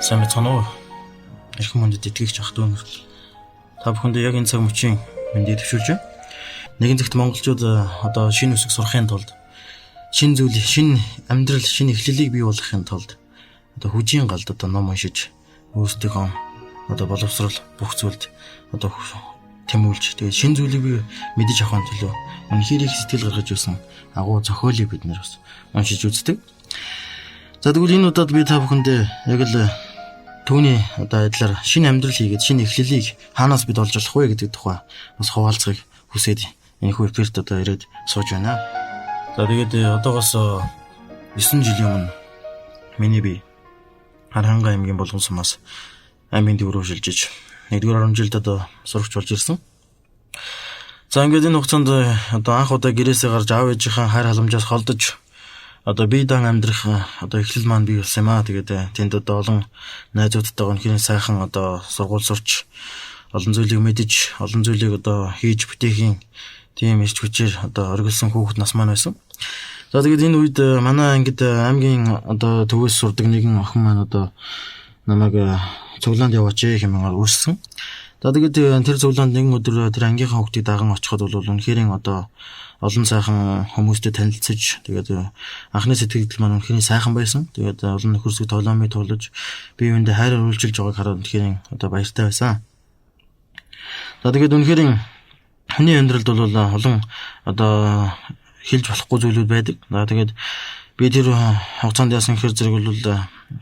Сайн байна уу? Эрхэм мөндөд итгэгч ах トゥ өнөрт. Та бүхэндээ яг энэ цаг мөчийн мэндийг төвшүүлж байна. Нэгэн zegт монголчууд одоо шинэ үсэг сурахын тулд шинэ амьдрал, шинэ эхлэлийг бий болгохын тулд одоо хүжийн галд одоо ном уншиж өөрсдийнхөө одоо боловсрол бүх зүйлд одоо тэмүүлж тэгээд шинэ зүйлийг бий мэдэж авахын төлөө үнэхээр их сэтгэл гаргаж байсан агуу зохиолыг бид нэр бас уншиж үздэг. За тэгвэл энэ удаад би та бүхэндээ яг л түүний одоо адилаар шинэ амьдрал хийгээд шинэ эхлэлийг хаанаас бид олж болох вэ гэдэг тухай бас хуваалцахыг хүсээд энэ хүү эфирт одоо ирээд сууж байна. За тэгээд одоогоос 9 жилийн өмнө миний бие Харанга аймгийн Болгон сумаас аймгийн дэврүү шилжиж 1-р 10 жилд одоо сурагч болж ирсэн. За ингээд энэ хугацаанд одоо анх удаа гэрээсээ гарч аав ээжийнхээ хайр халамжаас холдож одоо бие даан амьдрах одоо эхлэл маань бий болсон юм аа. Тэгээд тэнд одоо олон найзуудтайгаа үнэхээр сайхан одоо сургууль сурч олон зүйлийг мэдэж олон зүйлийг одоо хийж бүтээхийн тийм ирч хүчээр одоо оргилсон хүүхэд нас маань байсан. За тэгээд энэ үед манай ангид аймгийн одоо төвөөс сурдаг нэгэн охин маань одоо намайг цуглаанд яваач хэмээн үрссэн. За тэгээд тэр цуглаанд нэгэн өдөр тэр ангийнхаа хүүхдийг даган очиход бол үнэхээр одоо олон сайхан хүмүүстэй танилцж тэгээд анхны сэтгэл маань үнэхээр сайхан байсан. Тэгээд олон нөхөрсөг тоглоомыг тоглож бие биендээ хайр өрүүлж байгааг хараад үнэхээр одоо баяртай байсан. За тэгээд үнэхээр хүний амьдралд бол олон одоо хэлж болохгүй зүйлүүд байдаг. За тэгээд би тэр хугацаанд яасан гэхээр зэрэг бол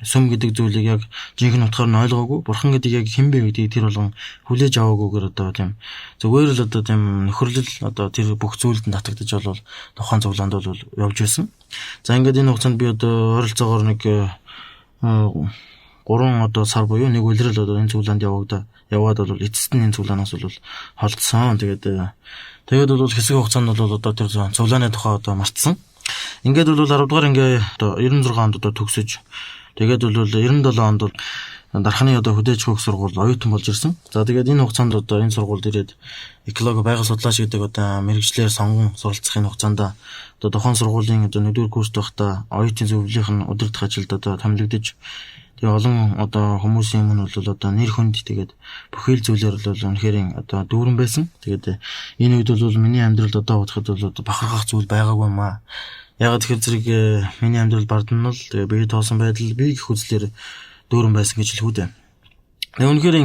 сүм гэдэг зүйлийг яг жинхэнэ утгаар нь ойлгоогүй. Бурхан гэдэг яг хэн бэ гэдгийг тэр болгон хүлээж аваагүйгээр одоо тийм зүгээр л одоо тийм нөхөрлөл одоо тэр бүх зүйлд татагдаж бол тухайн цуглаанд бол явж байсан. За ингээд энэ хугацаанд би одоо ойролцоогоор нэг 3 одоо сар буюу нэг үлрэл одоо энэ цуглаанд яваад бол эцэст нь энэ цуглаанаас бол холдсон. Тэгээд бол хэсэг хугацаанд бол одоо тэр цуглааны тухай одоо мартсан. Ингээд бол 10 дугаар ингээ одоо 96 онд одоо төгсөж тэгээд бол 97 онд бол дарханы одоо хөдөөж хөх сургууль оюутан болж ирсэн. За тэгээд энэ хугацаанд одоо энэ сургуульд ирээд экологи байгаль судлаач гэдэг одоо мэрэгчлэр сонгон суралцахын хугацаанд одоо тухайн сургуулийн одоо 1-р курст байхдаа оюутны зөвлөлийнх нь удирдах ажилд одоо томилогдож тэгээ олон одоо хүмүүсийн өмнө бол одоо нэр хүнд тэгээд бүхэл зүйлээр бол үнэхээр одоо дүүрэн байсан. Тэгээд энэ үед бол миний амьдралд одоо бодоход бол бахархах зүйл байгаагүй юм аа. Яг тэгэхээр зэрэг миний амьдрал бардам нь л тэгээ бие тоосон байдал би гэх үзлэр дүүрэн байсан гэж хэлэхүү дээ. Тэгээ үнэхээр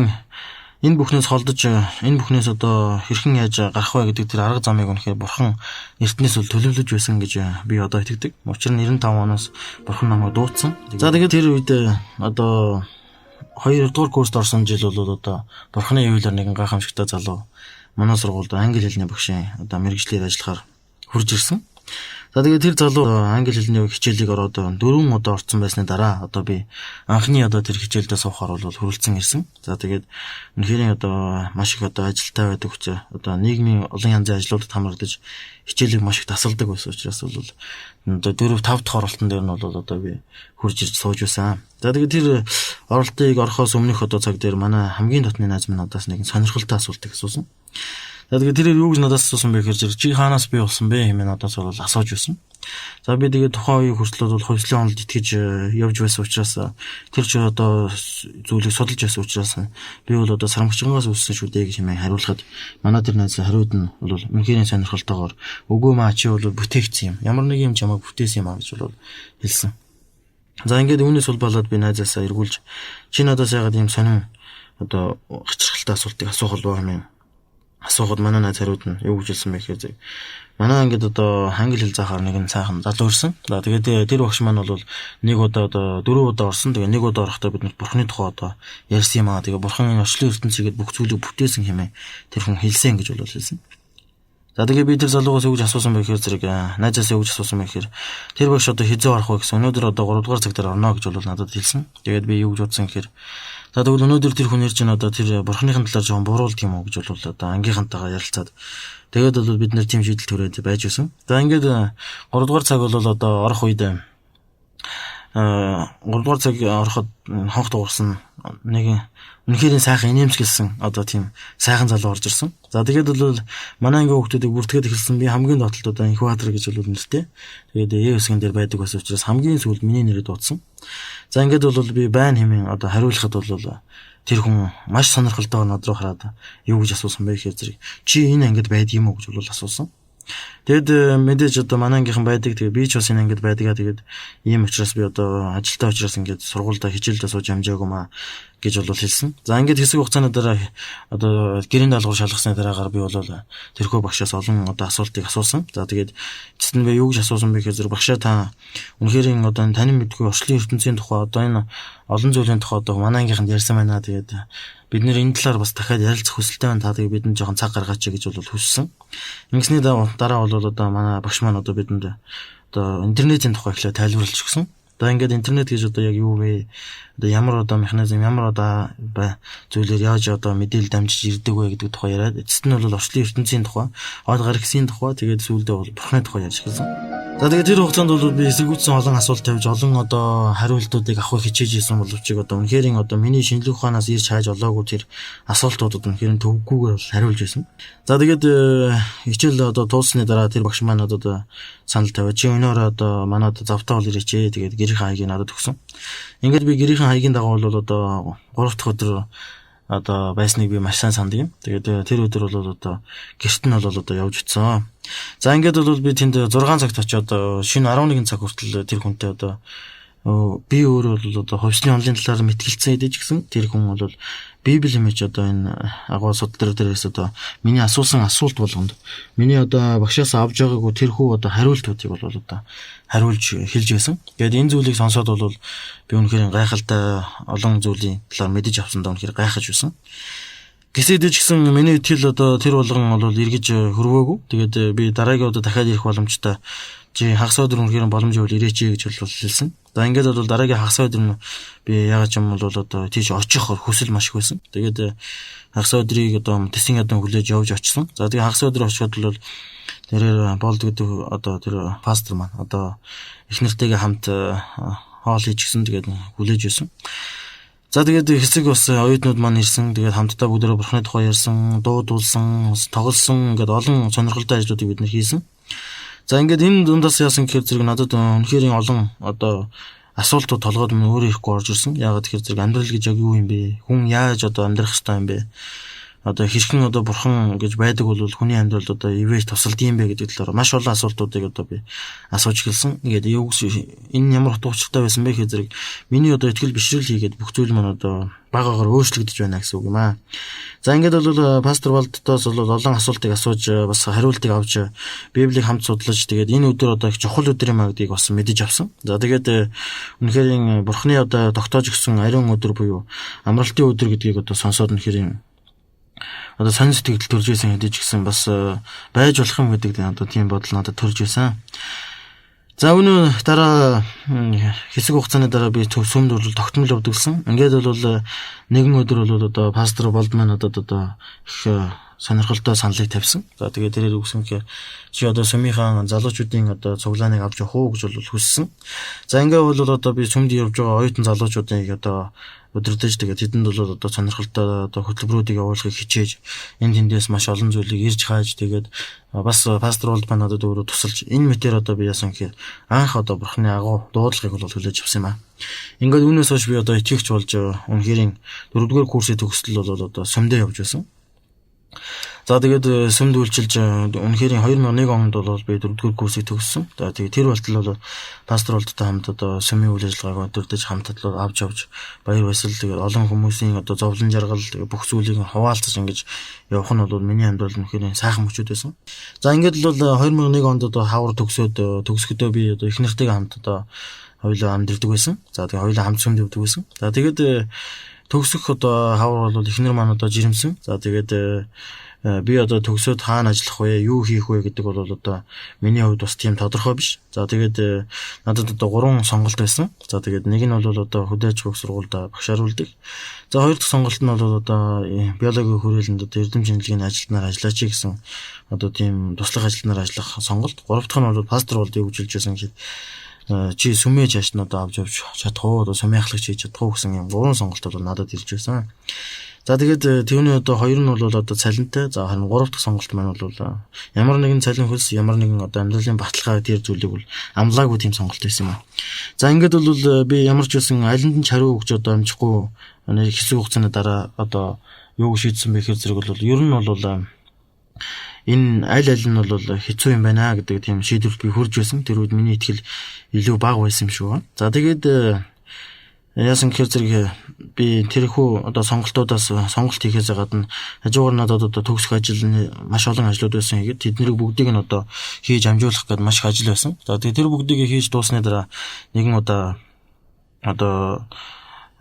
энэ бүхнээс холдож энэ бүхнээс одоо хэрхэн яаж гарах вэ гэдэг тэр арга замыг үнэхээр бурхан эртнээс бол төлөвлөж байсан гэж би одоо итгэдэг. Учир нь 95 оноос бурхан намайг дуудсан. За тэгээд тэр үед одоо 2-р курст орсон жил бол одоо бурханы явуулаар нэгэн гайхамшигтай залуу манай сургуульд англи хэлний багшийн одоо мэрэгчлэр ажиллахаар хурж ирсэн. За тэгээд тэр залуу англи хэлний хичээлийг ороод 4 удаа орсон байсны дараа одоо би анхны одоо тэр хичээлдээ суухаар бол хүрэлцэн ирсэн. За тэгээд үнэхээр одоо маш их одоо ажилтай байдаг хүч одоо нийгмийн олон янзын ажлуудад хамрагдаж хичээлийг маш их тасалдаг байсан учраас бол одоо 4-5 дахь оролтон дээр нь бол одоо би хурж ирж сууж байсан. За тэгээд тэр оролтыг орохоос өмнөх одоо цаг дээр манай хамгийн дотны найз минь надаас нэгэн сонирхолтой асуултыг асуусан. За тэгээд тэр юу гэж надаас асуусан бэ гэхээр чи хаанаас бий болсон бэ хэмээн надаас бол асууж байсан. За би тэгээд тухайн үеийн хүртэл бол хувьслын онолд итгэж явж байсан учраас тэр ч одоо зүйлийг судалж байсан учраас би бол одоо сарамгчгоос үссэн шүү дээ гэж хэмээн хариулахад манай тэр найз хариуд нь бол үнэхээр сонирхолтойгоор үгүй маа чи бол бүтээгдсэн юм. Ямар нэг юм чамайг бүтээсэн юм аа гэж бол хэлсэн. За ингээд үүнээс бол болоод би найзаасаа эргүүлж чи надаас яагаад ийм сонин одоо гачирхалтай асуултыг асуух болов хэмээн асуухад манай найз хариуд нь юу гэж хэлсэн бэ гэхээр манай ангид одоо англи хэл заахаар нэгэн сайхан залуу ирсэн. За тэгээд тэр багш маань бол нэг удаа одоо 4 удаа орсон. Тэгээд нэг удаа орохдоо бид бурхны тухай одоо ярьсан юм аа. Тэгээд бурхан орчлон ертөнцийгээд бүх зүйлийг бүтээсэн хэмээн тэр хүн хэлсэн гэж бол хэлсэн. За тэгээд би тэр залуугаас юу гэж асуусан бэ гэхээр зэрэг найзаас юу гэж асуусан бэ гэхээр тэр багш одоо хизээ орох вэ гэсэн. Өнөөдөр одоо 3 дугаар цаг дээр орно гэж бол надад хэлсэн. Тэгээд би юу гэж бодсон гэхээр за тэгвэл өнөөдөр тэр хүн ирж байна одоо тэр бурхныхын талаар жоохон буруулдаг юм уу гэж бол одоо ангийнхантайгаа ярилцаад тэгээд бол бид нэр тийм шийдэл төрөөд байж байсан. За ингээд 3 дугаар цаг бол одоо орох үед 3 дугаар цаг ороход хонх дуурсан нэг үнэхээр сайхан инээмсэглсэн одоо тийм сайхан залуу орж ирсэн. За тэгээд бол манай ангийн хүүхдүүдийг бүртгэхэд эхэлсэн. Би хамгийн доотлолт одоо Инхбаатар гэж бол нэртэй. Тэгээд Евсгийн дээр байдаг бас учраас хамгийн сүүлд миний нэрээ дуудсан. За ингээд бол би байн хэмээн одоо хариулахад бол тэр хүн маш сонирхолтой над руу хараад юу гэж асуусан бэ гэхээр зэрэг чи энэ ангид байдаг юм уу гэж бол асуусан. Тэгэд мэдээж одоо манай ангийнхан байдаг. Тэгээ би ч бас энэ ангид байдгаа. Тэгээд ийм учраас би одоо ажилтаа учраас ингээд сургуультай хичээлдээ сууж амжаагүй маа гэж бол хэлсэн. За ингээд хэсэг хугацааны дараа одоо гэрийн даалгавар шалгасны дараагаар би бол тэрхүү багшаас олон одоо асуултыг асуусан. За тэгээд эцэст нь би юу гэж асуусан бэ гэхээр багшаа та үнэхээр одоо таны мэдгүй орчлын ертөнцийн тухай одоо энэ олон зүйлийн тухай одоо манай ангийнханд ярьсан байна. Тэгээд бид нэр энэ талаар бас дахиад ярилцах хүсэлтэй байна. Та тэгээд бидэнд жоохон цаг гаргаач гэж бол хүссэн. Ингэсний дараа бол одоо манай багш маань одоо бидэнд одоо интернетийн тухай ихлэ тайлбарлаж өгсөн. Одоо ингээд интернет гэж одоо яг юу вэ? Одоо ямар одоо механизм, ямар одоо зүйлээр яаж одоо мэдээлэл дамжиж ирдэг вэ гэдэг тухай яриад эцэст нь бол орчлын ертөнцийн тухай, од гарагсын тухай, тэгээд сүүлдээ бол бурхны тухай ярьж эхэлсэн. За тэгээд тэр хугацаанд бол би эсэргүүцсэн олон асуулт тавьж олон одоо хариултуудыг авах хичээж исэн боловч одоо үнэхээр одоо миний шинжлэх ухаанаас ирж хааж олоогүй тэр асуултуудад үнэхээр төвөггүйгээр хариулж байсан. За тэгээд хичээл одоо тууссаны дараа тэр багш маань одоо санал тавиад чи өнөөр одоо манад завтаа бол ирээч. Тэгээд гэрийн хаягийг надад өгсөн. Ингээд би гэрийн хаягийн дагуу бол одоо 3 дахь өдөр одоо байсныг би маш сайн санддаг юм. Тэгээд тэр өдөр бол одоо гэрт нь бол одоо явж утсан. За ингээд бол би тэнд 6 цагт очиод шөнө 11 цаг хүртэл тэр хүнтэй одоо би өөрөө бол одоо хувьсны онлын талаар мэтгэлцсэн хэдэж гисэн. Тэр хүн бол Библи хэмэж одоо энэ агуу судлал дээрээс одоо миний асуусан асуулт болгонд миний одоо багшаас авж байгаагүй тэрхүү одоо хариултуудыг бол одоо хариулж хэлж байсан. Тэгээд энэ зүйлийг сонсоод бол би үнэхээр гайхалтай олон зүйлийн талаар мэдэж авсандаа үнэхээр гайхаж байсан. Гэсэдэж гисэн миний итгэл одоо тэр болгон бол эргэж хөрвөөгүй. Тэгээд би дараагийн удаа дахиад ирэх боломжтой чи хагас өдөр үнэхээр боломж бол ирээч гэж бол хэлсэн. За ингээд бол дараагийн хагас өдөр нь би ягаад ч юм бол одоо тийш очих хүсэл маш их байсан. Тэгээд хагас өдрийг одоо тэсийн ядан хүлээж явж очсон. За тэгээд хагас өдөр очиод бол тэрээр болд гэдэг одоо тэр пастор маань одоо их нэртэйгээ хамт хоол хийж гисэн. Тэгээд хүлээж байсан. За тэгээд хэсэг бас оюутнууд маань ирсэн. Тэгээд хамтдаа бүгдөө бурхны тухай ярьсан, дуудулсан, тоглосон ингээд олон сонирхолтой ажлуудыг бид нэр хийсэн. За ингээд энэ дундаас яасан гэхээр зэрэг надад үнэхээр олон одоо асуултууд толгойд минь өөрөө ихгүй орж ирсэн. Яагаад тэгэхээр зэрэг амьдрал гэж яг юу юм бэ? Хүн яаж одоо амьдрах ёстой юм бэ? Одоо хэрхэн одоо бурхан гэж байдаг бол хүний амьдралд одоо ивэж тусалд юм бэ гэдэг талаар маш олон асуултуудыг одоо би асууж эхэлсэн. Ингээд юу энэ ямар утгатай байсан бэ гэхээр зэрэг миний одоо ихтгэл бишрэл хийгээд бүх зүйл маань одоо багаагаар өөрчлөгдөж байна гэсэн үг юм аа. За ингээд бол пастор Валдтоос бол олон асуултыг асууж бас хариултыг авч Библийг хамт судлаж тэгээд энэ өдөр одоо их чухал өдөр юм аа гэдгийг бас мэдэж авсан. За тэгээд үнэхээр бурханы одоо тогтоож өгсөн ариун өдөр буюу амралтын өдөр гэдгийг одоо сонсоод үнэхээр одоо сонир сэтгэл төрж байсан хэдиж гисэн бас байж болох юм гэдэг одоо тийм бодол надад төрж байсан. За өнөө дараа хэсэг хугацааны дараа би сүмд бол тогтмол өвдөлсөн. Ингээд бол нэгэн өдөр бол одоо пастор Болдман одоо их сонирхолтой саналыг тавьсан. За тэгээд тэрээр үгсэн гэхээр чи одоо сүмийнхэн залуучуудын одоо цуглааныг авч явах уу гэж бол хүссэн. За ингээд бол одоо би сүмд явж байгаа оюутан залуучуудыг одоо өдөрдөж тэгээд тэдэнд бол одоо сонирхолтой одоо хөтөлбөрүүдийг явуулахыг хичээж энэ тэндээс маш олон зүйлийг ирж хааж тэгээд бас пастор Болдман надад өөрөө тусалж энэ мэтэр одоо би яасан гэхээр анх одоо бурхны агуу дуудлагыг бол хүлээж авсан юм аа. Ингээд үүнээс хойш би одоо итгэгч болж үнэхээр 4-р курсын төгсөл бол одоо сүмдээ явж байсан. За тэгээд сүмд үйлчилж үнэхээр 2001 онд бол би 4-р курсыг төгссөн. За тэгээд тэр болтол бол пастор Болдтой хамт одоо сүмийн үйл ажиллагааг өдөрдөж хамт авч явж баяр баясгал тэгээд олон хүмүүсийн одоо зовлон жаргал бүх зүйлийг хуваалцаж ингэж явах нь бол миний амьдралд үнэхээр сайхан мөчөд байсан. За ингээд бол 2001 онд одоо хавар төгсөхдөө би одоо их нэртэйгээ хамт одоо хоёулаа амьдэрдэг байсан. За тэгээд хоёулаа хамт сүмд явдаг байсан. За тэгээд төгсөх одоо хавар бол эхнэр маань одоо жирэмсэн. За тэгээд би одоо төгсөөд хаана ажиллах вэ, юу хийх вэ гэдэг бол одоо миний хувьд бас тийм тодорхой биш. За тэгээд надад одоо 3 сонголт байсан. За тэгээд нэг нь бол одоо хөдөөж бүх сургуульд багшааруулдаг. За хоёр дахь сонголт нь бол одоо биологийн хүрээлэнд одоо эрдэм шинжилгээний ажилтнаар ажиллаач гэсэн одоо тийм туслах ажилтнаар ажиллах сонголт. Гурав дахь нь бол пастор болдгийг хүжилж байсан гэхэд чи сүмээ жааш нь одоо авч явж чадах уу, одоо сүмээ ахлагч хийж чадах уу гэсэн юм 3 сонголтууд надад ирж байсан. За тэгээд түүний одоо 2 нь бол одоо цалинтай. За харин 3 дахь сонголт маань бол ямар нэгэн цалин хөлс, ямар нэгэн одоо амьдралын баталгаа тэр зүйлийг бол амлаагүй тийм сонголт байсан юм аа. За ингээд бол би ямар ч байсан алинд нь хариу өгч одоо амжихгүй хэсэг хугацааны дараа одоо юу шийдсэн бэ гэхээр зэрэг бол ер нь бол энэ аль нь бол хэцүү юм байна гэдэг тийм шийдвэрт би хүрж байсан. Тэр үед миний итгэл илүү бага байсан юм шиг байна. За тэгээд яасан гэхээр зэрэг би тэрхүү одоо сонголтуудаас сонголт хийхээс гадна хажуугаар надад одоо төгсөх ажил маш олон ажлууд байсан. Тэгээд тэднийг бүгдийг нь одоо хийж амжуулах гэдэг маш их ажил байсан. За тэгээд тэр бүгдийг хийж дуусны дараа нэгэн удаа одоо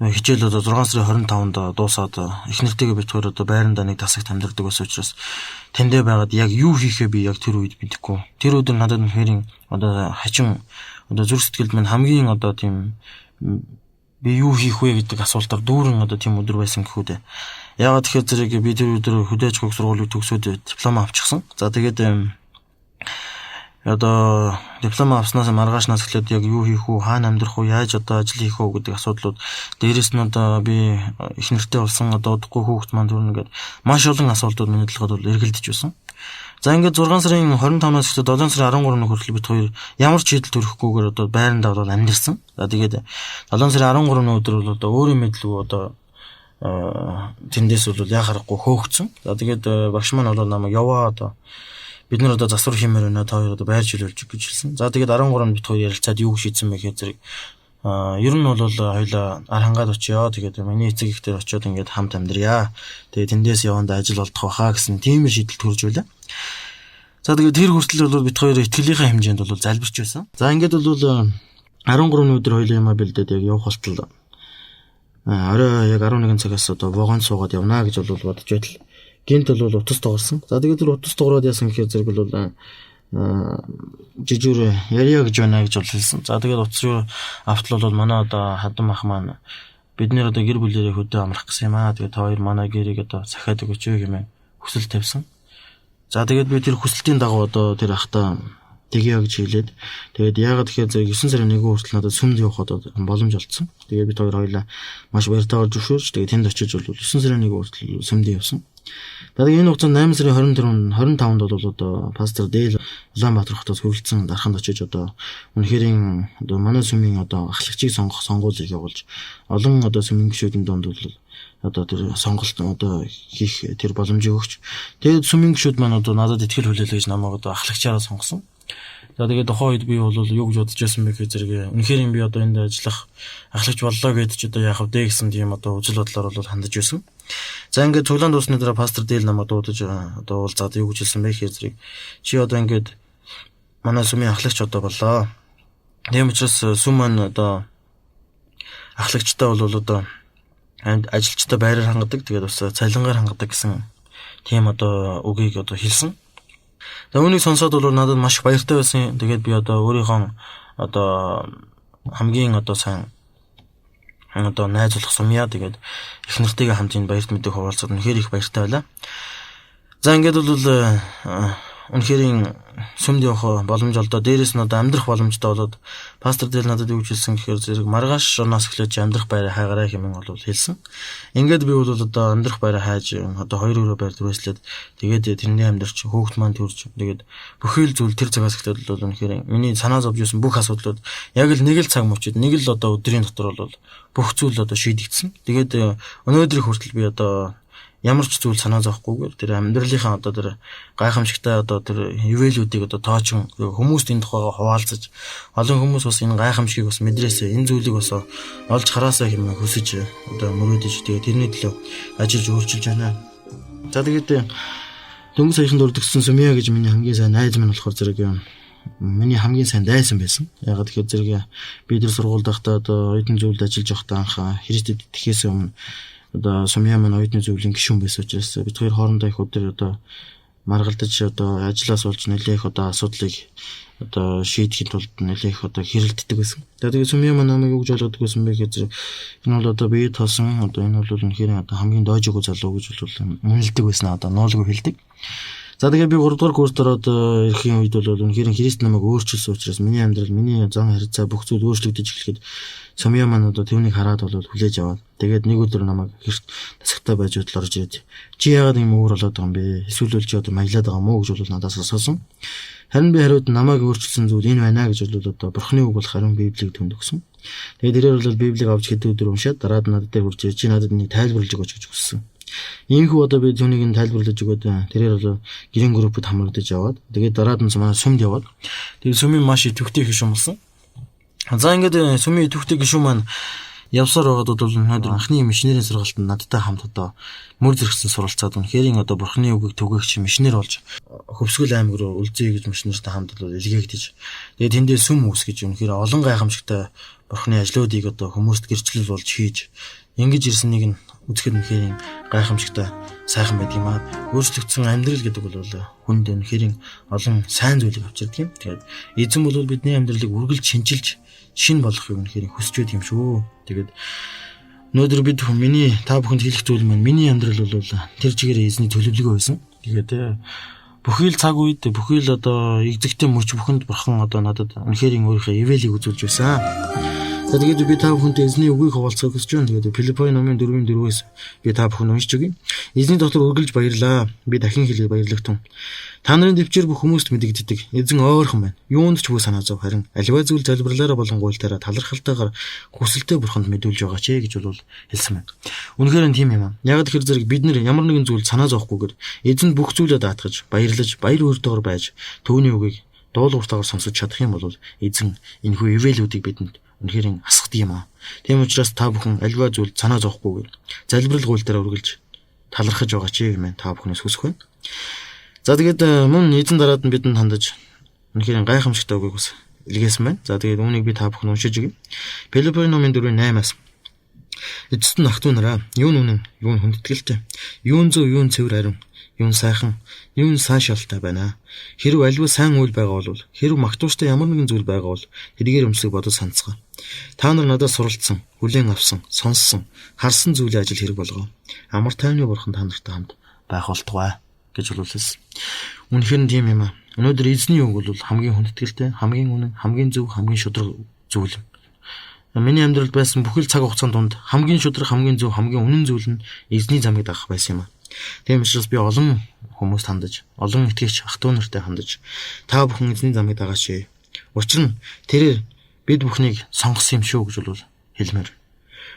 хичээл одоо 6 сарын 25-нд дуусаад их нэртэйгээ битгаар одоо байранда нэг тасагт амьдардаг байсан учраас тэндээ байгаад яг юу хийхээ би яг тэр үед мэдэхгүй. Тэр өдөр надад нөхөрийн одоо хачин одоо зүрх сэтгэлд минь хамгийн одоо тийм би юу хийх вэ гэдэг асуултаар дүүрэн одоо тийм өдөр байсан гэхүү дээ. Яагаад тэгэхээр зэрэг би тэр өдөр хөдөөж хөх сургуулийг төгсөөд диплом авчихсан. За тэгээд одоо диплом авснаас маргаашнаас эхлээд яг юу хийх үү, хаана амьдрах уу, яаж одоо ажил хийх үү гэдэг асуудлууд дээрэс нь одоо би их нэртэй болсон одоо удахгүй хүүхэд маань төрнө гэдэг маш олон асуултууд миний толгойд бол эргэлдэж байсан. За ингээд 6 сарын 25-наас эхлээд 7 сарын 13-ны хүртэл бид хоёр ямар ч шийдэл төрөхгүйгээр одоо байранда бол амьдэрсэн. За тэгээд 7 сарын 13-ны өдөр бол одоо өөрийн мэдлгүй одоо тэндээс бол яа харахгүй хөөгцөн. За тэгээд багш маань бол намайг яваа одоо бид нар одоо засвар хиймээр байна. Та хоёр одоо байр чөлөөлж гэж хэлсэн. За тэгээд 13-нд бид хоёр ярилцаад юу шийдсэн бэ гэхээр зэрэг ер нь бол хоёлаа ар хангаад очиё. Тэгээд миний эцэг ихтэй очиод ингээд хамт амьдрья. Тэгээд тэндээс явандаа ажил олдох байхаа гэсэн тийм шийдэл төрж байлаа. За тэгээд тэр хүртэл бол бид хоёр итгэлийнхаа хэмжээнд бол залбирч байсан. За ингээд бол 13-ны өдөр хоёлаа юмаа бэлдээд яг явах болтол орой яг 11 цагаас одоо вагонд суугаад явна гэж бол бодож байтал гинт бол утас дуурсан. За тэгээд тэр утас дуураад яасан гэхээр зэрэг бол жижигэр яриа гэж байна гэж хэлсэн. За тэгээд утас руу автал бол манай одоо хадам ах маань бид нэр одоо гэр бүлээрээ хөдөө амрах гэсэн юм аа. Тэгээд та хоёр манай гэрийг одоо захиад өгөөч гэмээр хүсэл тавьсан. За тэгээд би тэр хүсэлтийн дагуу одоо тэр ахтаа тэгье гэж хэлээд тэгээд яагаад тэгэхээр 9 сарын 1 хүртэл надад сүмд явах одоо боломж олцсон. Тэгээд бид хоёр хоёлаа маш баяртайгаар зөвшөөрч тэгээд тэнд очиж бол 9 сарын 1 хүртэл сүмд явсан. Тэгээд энэ хугацаанд 8 сарын 25-нд бол одоо пастор Дээл Улаанбаатар хотод хүрэлцэн дарханд очиж одоо үнэхэрийн одоо манай сүмийн одоо ахлагчийг сонгох сонгуулийг явуулж олон одоо сүмийн гишүүдийн донд бол одоо тэр сонголт одоо хийх тэр боломжийг өгч тэгээд сүмийн гишүүд маань одоо надад итгэл хүлээлээ гэж намайг одоо ахлагчаараа сонгосон. За тэгээд тухайн үед би бол юу гэж бодож байсан бэ гэхээр зэрэг үнэхээр би одоо энд ажиллах ахлагч боллоо гэж ч одоо яах вэ гэсэн тийм одоо үжил бодлоор бол хандаж байсан. За ингээд цуглаан дуусны дараа пастор Дээл намайг дуудаж одоо уулзаад юу гэж хэлсэн бэ гэхээр зэрэг чи одоо ингээд манай сүмийн ахлагч одоо боллоо. Тийм учраас сүм маань одоо ахлагчтай бол одоо ажилчтай байраар хангадаг тэгээд бас цалингаар хангадаг гэсэн тийм одоо үгийг одоо хэлсэн. За үүнийг сонсоод бол надад маш баяртай байсан. Тэгээд би одоо өөрийнхөө одоо хамгийн одоо сайн одоо найз болох сумья тэгээд их нартайгаа хамт энэ баярт мэдээ хуваалцаад үнэхээр их баяртай байлаа. За ингээд бол үнэхээр сүмд явах боломж олдоо. Дээрээс нь одоо амьдрах боломжтой болоод пастор Дээл надад юу хэлсэн гэхээр зэрэг маргааш шунаас эхлэж амьдрах байраа хайгараа хэмээн бол хэлсэн. Ингээд би бол одоо амьдрах байраа хайж одоо 2 өрөө байр түрээслээд тэгээд тэрний амьдрч хөөгт маань төрж тэгээд бүхэл зүйл тэр цагаас эхлээд бол үнэхээр миний санаа зовж байсан бүх асуудлууд яг л нэг л цаг мөчид нэг л одоо өдрийн дотор бол бүх зүйл одоо шийдэгдсэн. Тэгээд өнөөдрийн хүртэл би одоо ямар ч зүйл санаа зовхгүйгээр тэр амьдралынхаа одоо тэр гайхамшигтай одоо тэр ювэлүүдийг одоо тоочин хүмүүст энэ тухайга хуваалцаж олон хүмүүс бас энэ гайхамшигыг бас мэдрээсээ энэ зүйлийг бас олж хараасаа хэмээн хүсэж одоо мөрөөдөж тэгээ тэрний төлөө ажиллаж өөрчилж байна. За тэгээд дөнгөж саяхан дурдгсан Сүмья гэж миний хамгийн сайн найз минь болохоор зэрэг миний хамгийн сайн дайсан байсан. Ягаад гэхээр зэрэг би тэр сургуульд байхдаа одоо оюутны зөвлөлд ажиллаж байхдаа анх Христэд итгэхээс өмнө одоо Сүмья маань оюутны зөвлөлийн гишүүн байсан учраас бид хоёр хоорондоо их өдөр одоо маргалдаж одоо ажиллаас болж нэлээх одоо асуудлыг одоо шийдэхэд тулд нэлээх одоо хэрэлддэг байсан. Тэгээд Сүмья маань намайг юу гэж ойлгодог байсан бэ гэхээр энэ бол одоо бие тоосон одоо энэ бол үнэхээр одоо хамгийн дойжгүй залуу гэж бол үнэлдэг байсан одоо нуулгүй хэлдэг. За тэгээд би 3 дугаар курс дээр одоо ирэхийн үед бол үнэхээр Христ намайг өөрчилсөн учраас миний амьдрал, миний зан харилцаа бүх зүйл өөрчлөгдөж эхлэхэд Сумья маань одоо түүнийг хараад бол хүлээж аваад тэгээд нэг өдөр намайг Христ тасагтай байж хөдөл орж ирээд чи яагаад юм өөр болоод байгаа юм бэ? Эсвэл чи одоо маялаад байгаа мó гэж бол надаас асуусан. Харин би хариуд намайг өөрчилсөн зүйл энэ байна гэж бол одоо Бурхны үг бол харин Библийг төнд өгсөн. Тэгээд тэрээр бол Библийг авч хэдэн өдөр уншаад дараад надад дээр хурж чи надад нэг тайлбарлаж өгөөч гэж хүссэн. Иймхүү одоо би түүнийг нь тайлбарлаж өгөөд тэрээр бол гэрийн группэд хамрагдаж яваад тэгээд дараад нь манай сүмд яваад тэгээд сүмийн маш идэвхтэй гишүүн болсон. За ингээд сүмийн идэвхтэй гишүүн маань явсаар байгаад бол өнөөдөр анхны мишнерийн сургалтанд надтай хамт одоо мөр зэрэгсэн суралцаад үнэхээр одоо Бурхны үгийг түгээгч мишнер болж Хөвсгөл аймаг руу үлзий гэж мишнертэй хамт бол илгээгдэж тэгээд тэндээ сүм үс гэж үнэхээр олон гайхамшигтай Бурхны ажлуудыг одоо хүмүүст гэрчлэл болж хийж ингэж ирснийг нь үзэхэд үнэхээр гайхамшигтай сайхан байдаг юм аа. Өөрчлөгдсөн амьдрал гэдэг бол хүнд үнэхээр олон сайн зүйлийг авчирдаг юм. Тэгээд эзэн бол бидний амьдралыг үргэлж шинжилж шин болгохыг үнэхээр хүсэж байдаг юм шүү. Тэгээд өнөөдөр бид миний та бүхэнд хэлэх зүйл маань миний амьдрал бол тэр чигээрээ эзний төлөвлөгөө байсан. Тэгээд бүхий л цаг үед бүхий л одоо игзэгтэй мөч бүхэнд бурхан одоо надад үнэхээр өөрийнхөө ивэлийг үзүүлж байсан. За тэгээд би та бүхэнтэй эзний үгийг хуваалцахыг хүсэж байна. Тэгээд Филиппо номын 4:4-өөс би та бүхэнд уншиж өгье. Эзний дотор үргэлж баярлаа. Би дахин хэлье баярлагтун. Та нарын дэвчээр бүх хүмүүст мэдэгддэг. Эзэн ойрхон байна. Юунд ч бүх санаа зов харин аливаа зүйл залбирлаараа болон гуйлтаараа талархалтайгаар хүсэлтэй бурханд мэдүүлж байгаа ч гэж бол хэлсэн байна. Үнэхээр нь тийм юм аа. Яг тэр зэрэг бид нэр ямар нэгэн зүйл санаа зовхгүйгээр эзэнд бүх зүйлээ даатгаж, баярлаж, баяр хөөртэйгээр байж түүний үгийг дуулууртайгаар сонсож чадах юм бол эзэн энэхүү ивэлүүдийг бидэнд үнэхээр асгадаг юм аа. Тийм учраас та бүхэн аливаа зүйл санаа зовхгүйгээр залбирал гуйлтаараа үргэлж талархаж байгаа ч юм та бүхнээс хүсэх байна. За тэгээд мөн эзэн дараад нь бидэнд хандаж үнэхээр гайхамшигтай үгийг бас илгээсэн байна. За тэгээд үүнийг би та бүхэн уншиж өгье. Филиппо номын 4:8-аас эцэст нь ах トゥ нараа юун үнэн, юун хүндэтгэлтэй, юун зөв, юун цэвэр харин, юун сайхан, юун сайшаалтай байна. Хэрв аливаа сайн үйл байгаа бол хэрв магтууштай ямар нэгэн зүйл байгаа бол тэргээр өмсөг бодож санацгаа. Та нар надад суралцсан, хүлээн авсан, сонссон, харсан зүйлийн ажил хэрэг болгоо. Амар тайвны бурхан та нартай хамт байх болтугай гэж хэлсэн. Үнэхээр тийм юм аа. Өнөөдөр эзний үг бол хамгийн хүндэтгэлтэй, хамгийн үнэн, хамгийн зөв, хамгийн шудраг зүйл юм. Миний амьдралд байсан бүхэл цаг хугацаанд дунд хамгийн шудраг, хамгийн зөв, хамгийн үнэн зүйл нь эзний замыг дагах байсан юм аа. Тийм учраас би олон хүмүүст хандаж, олон итгэгч ах トゥ нартай хандаж та бүхэн эзний замыг дагаач. Учир нь тэрээр бид бүхнийг сонгосон юм шүү гэж бол хэлмээр.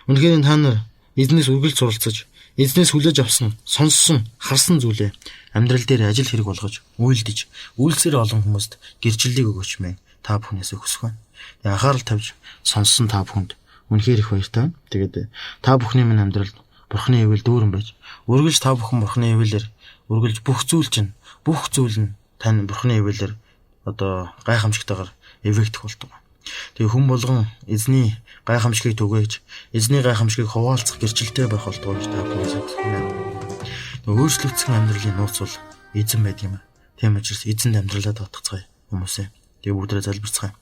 Үнэхээр та нар эзнээс үргэлж суралцаж, эзнээс хүлээж авсан, сонссон, харсан зүйлээ амьдрал дээр ажил хэрэг болгож, үйлдэж, үйлсээр олон хүмүүст гэрчлэлийг өгөөч мэн та бүхнээс хүсэх байна. Тэгээ анхаарал тавьж сонссон та бүхэнд үнэхээр их баяртай. Тэгээд та бүхний минь амьдралд Бурхны ивэл дүүрэн байж, үргэлж та бүхэн Бурхны ивэлээр үргэлж бүх зүйл нь тань Бурхны ивэлээр одоо гайхамшигтайгаар эвэгдэх болдог. Тэгээ хүн болгон эзний гайхамшигыг түгээж, эзний гайхамшигыг хуваалцах гэрчлэлтэй байх болдог гэж та бүхэн хэлсэн. Өөрчлөгдсөн амьдралын нууц бол эзэн байд юм. Тийм учраас эзэнд амьдралаа татгацгаая хүмүүсээ. Тэгээ бүгдээрээ залбирцгаая.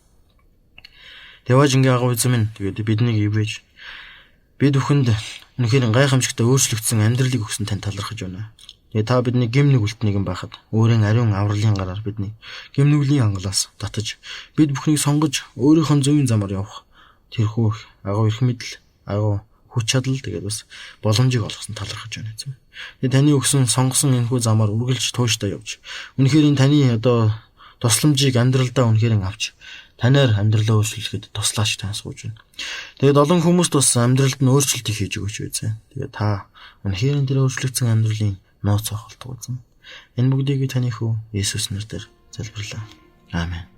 Тэвэж ингээ агуу эзэн минь тэгээд биднийг ивэж бид бүхэнд үнэхээр гайхамшигтай өөрчлөгдсөн амьдралыг өгсөн тань талархаж байна. Тэгээ та бидний гимнэг үлтнийг байхад өөрийн ариун авралын гараар бидний гимнүглийн ангалаас татаж бид бүхнийг сонгож өөрийнхөө зөвийн замаар явах тэрхүү агуу эрх мэдэл, агуу хүч чадал тэгээд бас боломжийг олгосон талархаж байна эзэн. Тэгээ таны өгсөн сонгосон энэхүү замаар үргэлж тууштай явж үнэхээр таны одоо тусламжийг амьдралдаа үнэхээр авч танаар амьдралаа өөрчлөхөд туслаач тань сууж байна. Тэгээд олон хүмүүст бас амьдралд нь өөрчлөлтийг хийж өгөөч үзье. Тэгээд та үнэхээр тэр өөрчлөгдсөн амьдралын нууц авах болтугай. Энэ бүгдийг таны хүү Есүс нэрээр залбирлаа. Аамен.